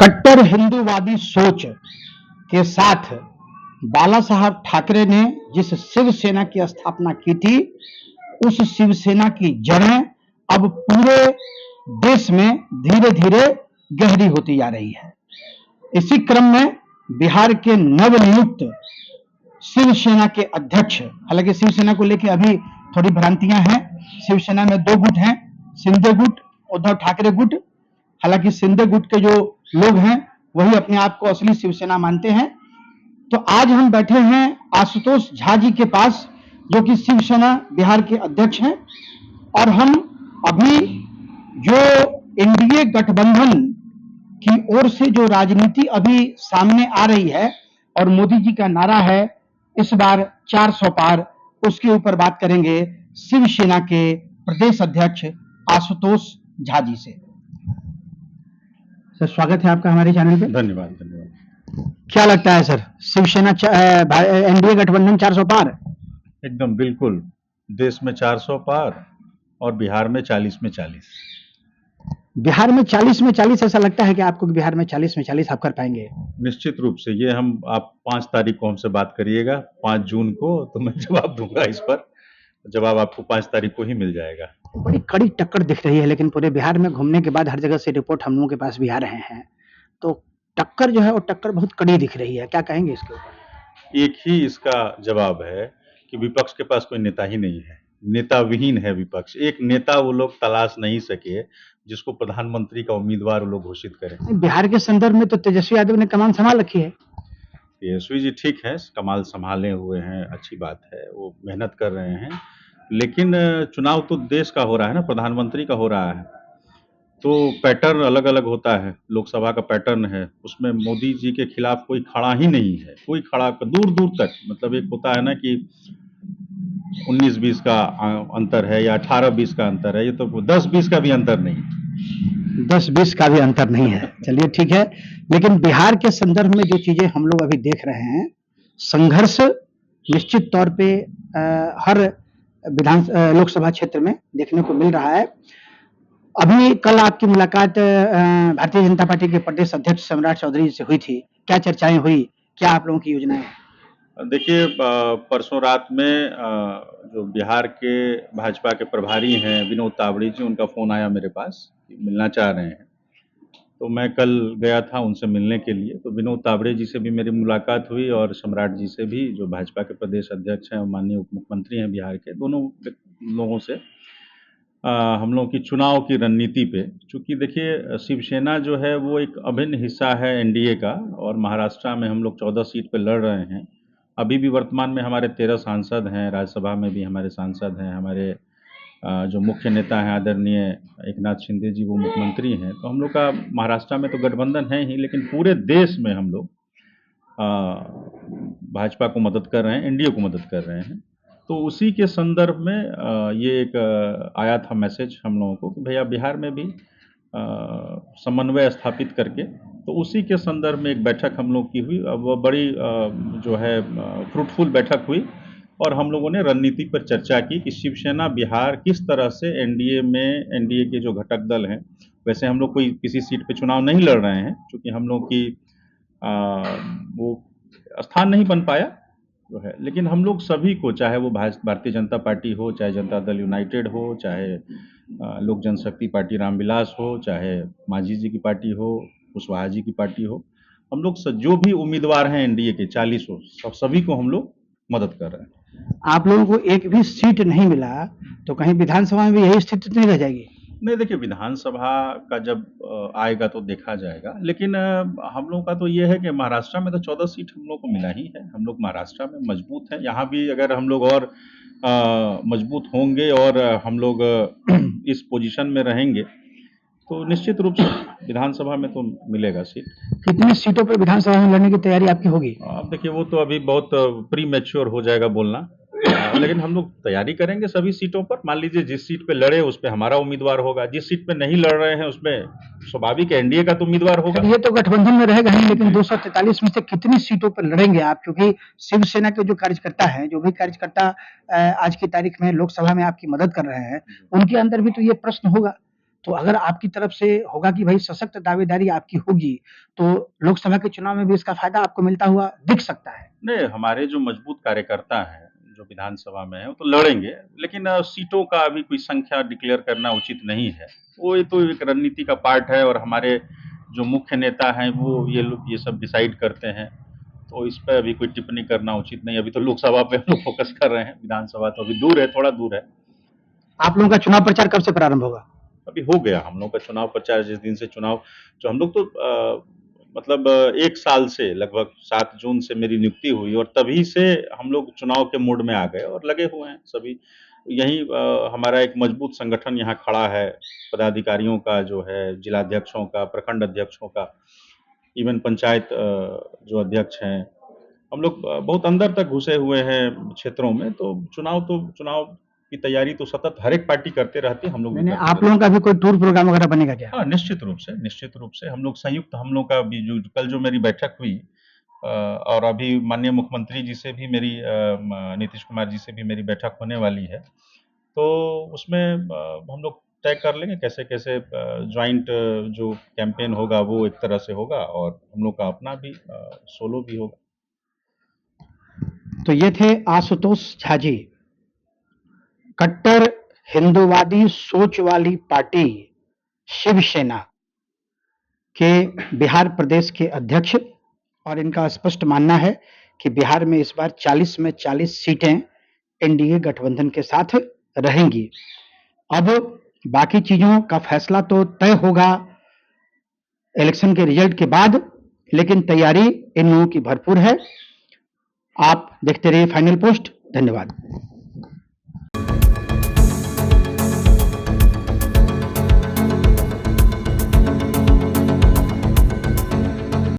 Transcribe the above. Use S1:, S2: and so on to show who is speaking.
S1: कट्टर हिंदूवादी सोच के साथ बाला साहब ठाकरे ने जिस शिवसेना की स्थापना की थी, उस शिवसेना की जड़ें अब पूरे देश में धीरे धीरे गहरी होती जा रही है। इसी क्रम में बिहार के नवनियुक्त शिवसेना के अध्यक्ष, हालांकि शिवसेना को लेकर अभी थोड़ी भ्रांतियां हैं। शिवसेना में दो गुट हैं, शिंदे गुट, उद्धव ठाकरे गुट। हालांकि शिंदे गुट के जो लोग हैं वही अपने आप को असली शिवसेना मानते हैं। तो आज हम बैठे हैं आशुतोष झा जी के पास, जो कि शिवसेना बिहार के अध्यक्ष हैं, और हम अभी जो एनडीए गठबंधन की ओर से जो राजनीति अभी सामने आ रही है और मोदी जी का नारा है इस बार 400 पार, उसके ऊपर बात करेंगे शिवसेना के प्रदेश अध्यक्ष आशुतोष झा जी से। सर, स्वागत है आपका हमारे चैनल पे।
S2: धन्यवाद धन्यवाद।
S1: क्या लगता है सर, शिवसेना एनडीए गठबंधन 400 पार?
S2: एकदम बिल्कुल, देश में 400 पार और बिहार में 40 में 40।
S1: बिहार में 40 में 40, ऐसा लगता है कि आपको कि बिहार में 40 में 40 आप कर पाएंगे?
S2: निश्चित रूप से। ये आप 5 तारीख को हमसे बात करिएगा, 5 जून को, तो मैं जवाब दूंगा इस पर। जवाब आपको 5 तारीख को ही मिल जाएगा।
S1: बड़ी कड़ी टक्कर दिख रही है, लेकिन पूरे बिहार में घूमने के बाद हर जगह से रिपोर्ट हम लोगों के पास भी आ रहे हैं, तो टक्कर जो है वो टक्कर बहुत कड़ी दिख रही है। क्या कहेंगे इसके ऊपर?
S2: एक ही इसका जवाब है कि विपक्ष के पास कोई नेता ही नहीं है, नेता विहीन है विपक्ष। एक नेता वो लोग तलाश नहीं सके जिसको प्रधानमंत्री का उम्मीदवार वो लोग घोषित करें।
S1: बिहार के संदर्भ में तो तेजस्वी यादव ने कमान संभाल रखी है।
S2: तेजस्वी जी ठीक है, कमाल संभाले हुए हैं, अच्छी बात है, वो मेहनत कर रहे हैं। लेकिन चुनाव तो देश का हो रहा है ना, प्रधानमंत्री का हो रहा है, तो पैटर्न अलग अलग होता है। लोकसभा का पैटर्न है, उसमें मोदी जी के खिलाफ कोई खड़ा ही नहीं है, कोई खड़ा दूर दूर तक। मतलब एक होता है ना कि 19-20 का अंतर है या 18-20 का अंतर है, ये तो 10-20 का भी अंतर नहीं।
S1: 10-20 का भी अंतर नहीं है। चलिए ठीक है, लेकिन बिहार के संदर्भ में जो चीजें हम लोग अभी देख रहे हैं, संघर्ष निश्चित तौर पे हर लोकसभा क्षेत्र में देखने को मिल रहा है। अभी कल आपकी मुलाकात भारतीय जनता पार्टी के प्रदेश अध्यक्ष सम्राट चौधरी से हुई थी, क्या चर्चाएं हुई, क्या आप लोगों की योजनाएं हैं?
S2: देखिए, परसों रात में जो बिहार के भाजपा के प्रभारी हैं विनोद तावड़े जी, उनका फोन आया मेरे पास कि मिलना चाह रहे हैं। तो मैं कल गया था उनसे मिलने के लिए। तो विनोद तावड़े जी से भी मेरी मुलाकात हुई और सम्राट जी से भी, जो भाजपा के प्रदेश अध्यक्ष हैं और माननीय उप मुख्यमंत्री हैं बिहार के, दोनों लोगों से हम लोगों की चुनाव की रणनीति पे। चूँकि देखिए, शिवसेना जो है वो एक अभिन्न हिस्सा है एनडीए का, और महाराष्ट्र में हम लोग 14 सीट पे लड़ रहे हैं। अभी भी वर्तमान में हमारे 13 सांसद हैं, राज्यसभा में भी हमारे सांसद हैं, हमारे जो मुख्य नेता हैं आदरणीय एकनाथ शिंदे जी, वो मुख्यमंत्री हैं। तो हम लोग का महाराष्ट्र में तो गठबंधन है ही, लेकिन पूरे देश में हम लोग भाजपा को मदद कर रहे हैं, एनडीए को मदद कर रहे हैं। तो उसी के संदर्भ में ये एक आया था मैसेज हम लोगों को कि भैया बिहार में भी समन्वय स्थापित करके, तो उसी के संदर्भ में एक बैठक हम लोग की हुई। अब वो बड़ी जो है फ्रूटफुल बैठक हुई, और हम लोगों ने रणनीति पर चर्चा की कि शिवसेना बिहार किस तरह से एनडीए के जो घटक दल हैं, वैसे हम लोग कोई किसी सीट पे चुनाव नहीं लड़ रहे हैं, क्योंकि हम लोग की वो स्थान नहीं बन पाया जो है। लेकिन हम लोग सभी को, चाहे वो भारतीय जनता पार्टी हो, चाहे जनता दल यूनाइटेड हो, चाहे लोक जनशक्ति पार्टी रामविलास हो, चाहे मांझी जी की पार्टी हो, कुशवाहा जी की पार्टी हो, हम लोग जो भी उम्मीदवार हैं एनडीए के 40 हो, सभी को हम लोग मदद कर रहे हैं।
S1: आप लोगों को एक भी सीट नहीं मिला तो कहीं विधानसभा में भी यही स्थिति नहीं रह जाएगी?
S2: नहीं, देखिए, विधानसभा का जब आएगा तो देखा जाएगा। लेकिन हम लोगों का तो ये है कि महाराष्ट्र में तो 14 सीट हम लोग को मिला ही है। हम लोग महाराष्ट्र में मजबूत हैं। यहाँ भी अगर हम लोग और मजबूत होंगे और हम लोग इस पोजीशन में रहेंगे तो निश्चित रूप से विधानसभा में तो मिलेगा सीट।
S1: कितनी सीटों पर विधानसभा में लड़ने की तैयारी आपकी होगी?
S2: अब देखिए, वो तो अभी बहुत प्री मैच्योर हो जाएगा बोलना, लेकिन हम लोग तैयारी करेंगे सभी सीटों पर। मान लीजिए जिस सीट पे लड़े उस पे हमारा उम्मीदवार होगा, जिस सीट पे नहीं लड़ रहे हैं उसमें स्वाभाविक एनडीए का तो उम्मीदवार होगा।
S1: ये तो गठबंधन में रहेगा ही, लेकिन 243 में से कितनी सीटों पर लड़ेंगे आप? क्योंकि शिवसेना के जो कार्यकर्ता हैं, जो भी कार्यकर्ता आज की तारीख में लोकसभा में आपकी मदद कर रहे हैं, उनके अंदर भी तो ये प्रश्न होगा तो अगर आपकी तरफ से होगा कि भाई सशक्त दावेदारी आपकी होगी, तो लोकसभा के चुनाव में भी इसका फायदा आपको मिलता हुआ दिख सकता है।
S2: नहीं, हमारे जो मजबूत कार्यकर्ता हैं, जो विधानसभा में हैं, वो तो लड़ेंगे, लेकिन सीटों का अभी कोई संख्या डिक्लेयर करना उचित नहीं है। वो ये तो एक रणनीति का पार्ट है और हमारे जो मुख्य नेता हैं, वो ये सब डिसाइड करते हैं। तो इस पे अभी कोई टिप्पणी करना उचित नहीं। अभी तो लोकसभा पे हम लोग फोकस कर रहे हैं, विधानसभा तो अभी दूर है, थोड़ा दूर है।
S1: आप लोगों का चुनाव प्रचार कब से प्रारंभ होगा?
S2: अभी हो गया हम लोग का चुनाव प्रचार। जिस दिन से चुनाव जो हम लोग तो मतलब 1 साल से लगभग 7 जून से मेरी नियुक्ति हुई और तभी से हम लोग चुनाव के मूड में आ गए और लगे हुए हैं सभी। यही हमारा एक मजबूत संगठन यहाँ खड़ा है, पदाधिकारियों का जो है, जिलाध्यक्षों का, प्रखंड अध्यक्षों का, इवन पंचायत जो अध्यक्ष हैं, हम लोग बहुत अंदर तक घुसे हुए हैं क्षेत्रों में। तो चुनाव की तैयारी तो सतत हर एक पार्टी करते रहती है, हम लोग भी
S1: मैंने
S2: करते
S1: आप लोगों का भी कोई टूर प्रोग्राम वगैरह बनेगा क्या?
S2: हाँ, निश्चित रूप से हम लोग संयुक्त, हम लोग का भी जो कल जो मेरी बैठक हुई और अभी माननीय मुख्यमंत्री जी से भी मेरी नीतीश कुमार जी से भी मेरी बैठक होने वाली है। तो उसमें हम लोग तय कर लेंगे कैसे-कैसे जॉइंट जो कैंपेन होगा वो एक तरह से होगा और हम लोग का अपना भी सोलो भी होगा।
S1: तो ये थे आशुतोष झा जी, कट्टर हिंदूवादी सोच वाली पार्टी शिवसेना के बिहार प्रदेश के अध्यक्ष, और इनका स्पष्ट मानना है कि बिहार में इस बार 40 में 40 सीटें एनडीए गठबंधन के साथ रहेंगी। अब बाकी चीजों का फैसला तो तय होगा इलेक्शन के रिजल्ट के बाद, लेकिन तैयारी इन लोगों की भरपूर है। आप देखते रहिए फाइनल पोस्ट। धन्यवाद।